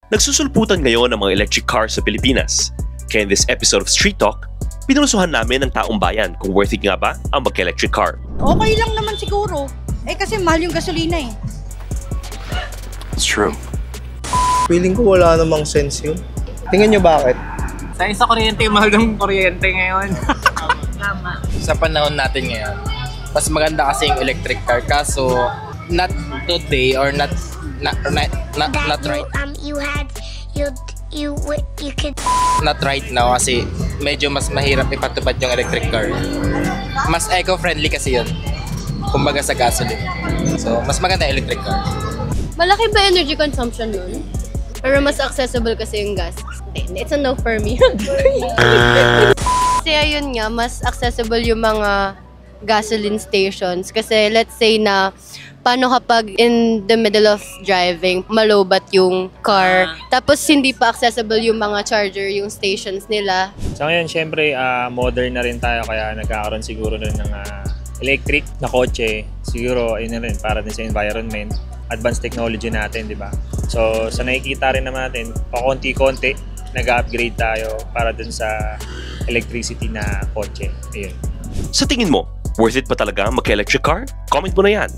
Nagsusulputan ngayon ang mga electric cars sa Pilipinas. Kaya in this episode of Street Talk, pinulusuhan namin ng taong bayan kung worth it nga ba ang mag-electric car. Okay lang naman siguro. Kasi mahal yung gasolina eh. It's true. Feeling ko wala namang sense yun. Tingnan nyo bakit? Sa kuryente, mahal ng kuryente ngayon. Tama. Sa panahon natin ngayon, mas maganda kasi yung electric car. Kaso, not today or not right. You could Not right now kasi medyo mas mahirap ipatupad yung electric car. Mas eco-friendly kasi yun. Kumbaga sa gasoline. So, mas maganda electric car. Malaki ba energy consumption nun? Pero mas accessible kasi yung gas. It's a no for me. Kasi ayun nga, mas accessible yung mga gasoline stations. Kasi let's say na, paano kapag in the middle of driving, malobat yung car, tapos hindi pa accessible yung mga charger, yung stations nila. So ngayon, syempre, modern na rin tayo kaya nagkakaroon siguro ng electric na kotse. Siguro, ayun na rin, para din sa environment. Advanced technology natin, di ba? So, sa nakikita rin naman natin, pakonti-konti, nag-upgrade tayo para dun sa electricity na kotse. Ayun. Sa tingin mo, worth it pa talaga mag-electric car? Comment mo na yan.